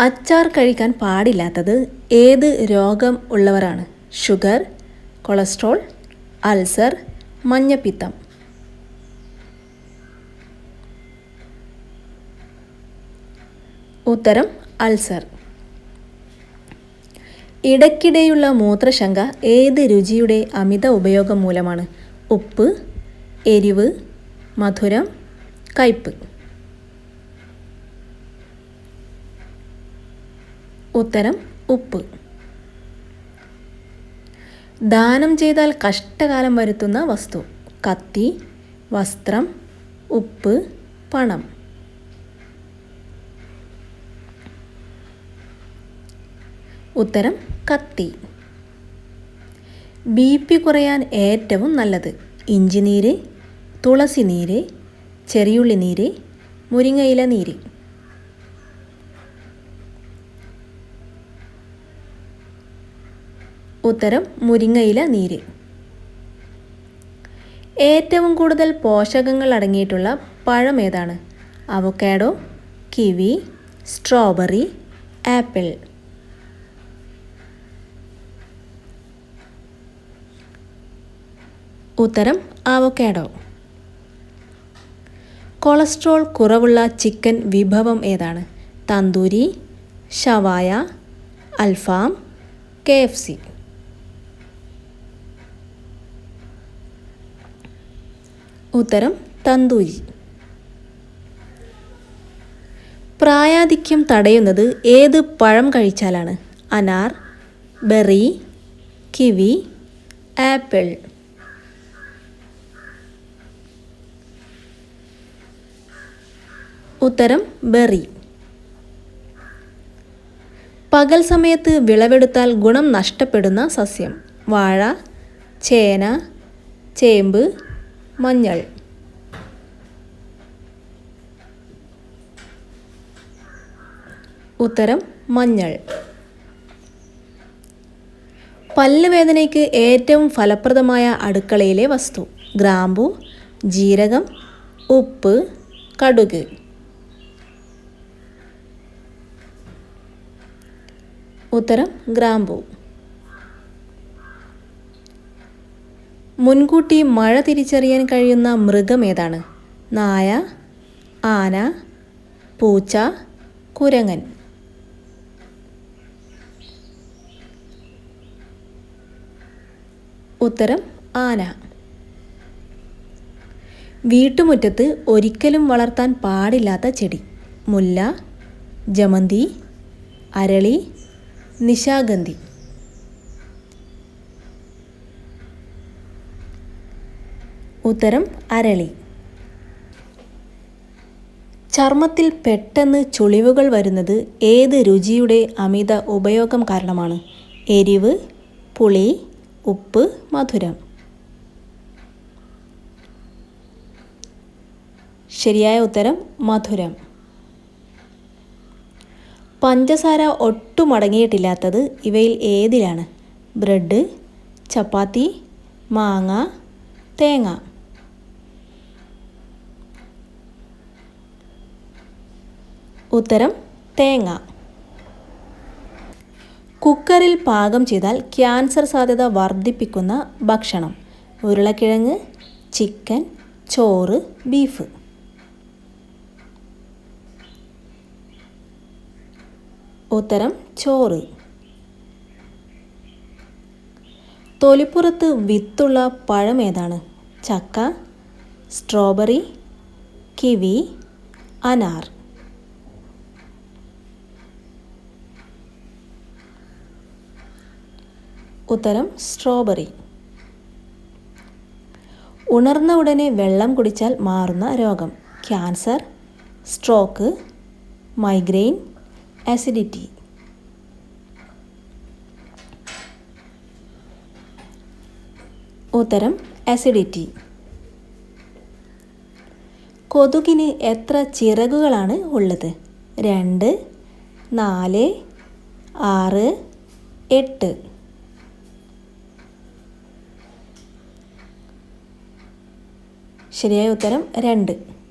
അച്ചാർ കഴിക്കാൻ പാടില്ലാത്തത് ഏത് രോഗം ഉള്ളവരാണ്? ഷുഗർ, കൊളസ്ട്രോൾ, അൾസർ, മഞ്ഞപ്പിത്തം. ഉത്തരം അൾസർ. ഇടയ്ക്കിടെയുള്ള മൂത്രശങ്ക ഏത് രുചിയുടെ അമിത ഉപയോഗം മൂലമാണ്? ഉപ്പ്, എരിവ്, മധുരം, കയ്പ്. ഉത്തരം ഉപ്പ്. ദാനം ചെയ്താൽ കഷ്ടകാലം വരുത്തുന്ന വസ്തു? കത്തി, വസ്ത്രം, ഉപ്പ്, പണം. ഉത്തരം കത്തി. BP കുറയാൻ ഏറ്റവും നല്ലത്? ഇഞ്ചിനീര്, തുളസി നീര്, ചെറിയുള്ളി നീര്, മുരിങ്ങയില നീര്. ഉത്തരം മുരിങ്ങയില നീര്. ഏറ്റവും കൂടുതൽ പോഷകങ്ങൾ അടങ്ങിയിട്ടുള്ള പഴം ഏതാണ്? Avocado, kiwi, strawberry, apple. ഉത്തരം അവോക്കാഡോ. കൊളസ്ട്രോൾ കുറവുള്ള ചിക്കൻ വിഭവം ഏതാണ്? തന്തൂരി, ഷവായ, അൽഫാം, KFC. ഉത്തരം തന്തൂരി. പ്രായാധിക്യം തടയുന്നത് ഏത് പഴം കഴിച്ചാലാണ്? അനാർ, ബെറി, കിവി, ആപ്പിൾ. ഉത്തരം ബെറി. പകൽ സമയത്ത് വിളവെടുത്താൽ ഗുണം നഷ്ടപ്പെടുന്ന സസ്യം? വാഴ, ചേന, ചേമ്പ്, മഞ്ഞൾ. ഉത്തരം മഞ്ഞൾ. പല്ലുവേദനയ്ക്ക് ഏറ്റവും ഫലപ്രദമായ അടുക്കളയിലെ വസ്തു? ഗ്രാമ്പു, ജീരകം, ഉപ്പ്, കടുക്. ഉത്തരം ഗ്രാമ്പു. മുൻകൂട്ടി മഴ തിരിച്ചറിയാൻ കഴിയുന്ന മൃഗം ഏതാണ്? നായ, ആന, പൂച്ച, കുരങ്ങൻ. ഉത്തരം ആന. വീട്ടുമുറ്റത്ത് ഒരിക്കലും വളർത്താൻ പാടില്ലാത്ത ചെടി? മുല്ല, ജമന്തി, അരളി, നിശാഗന്ധി. ഉത്തരം അരളി. ചർമ്മത്തിൽ പെട്ടെന്ന് ചുളിവുകൾ വരുന്നത് ഏത് രുചിയുടെ അമിത ഉപയോഗം കാരണമാണ്? എരിവ്, പുളി, ഉപ്പ്, മധുരം. ശരിയായ ഉത്തരം മധുരം. പഞ്ചസാര ഒട്ടും അടങ്ങിയിട്ടില്ലാത്തത് ഇവയിൽ ഏതിലാണ്? ബ്രെഡ്, ചപ്പാത്തി, മാങ്ങ, തേങ്ങ. ഉത്തരം തേങ്ങ. കുക്കറിൽ പാകം ചെയ്താൽ ക്യാൻസർ സാധ്യത വർദ്ധിപ്പിക്കുന്ന ഭക്ഷണം? ഉരുളക്കിഴങ്ങ്, ചിക്കൻ, ചോറ്, ബീഫ്. ഉത്തരം ചോറ്. തൊലിപ്പുറത്ത് വിത്തുള്ള പഴം ഏതാണ്? ചക്ക, സ്ട്രോബെറി, കിവി, അനാർ. ഉത്തരം സ്ട്രോബെറി. ഉണർന്ന ഉടനെ വെള്ളം കുടിച്ചാൽ മാറുന്ന രോഗം? Cancer, stroke, migraine, acidity. ഉത്തരം അസിഡിറ്റി. കൊതുകിന് എത്ര ചിറകുകളാണ് ഉള്ളത്? 2, 4, 6, 8. ശരിയായ ഉത്തരം 2.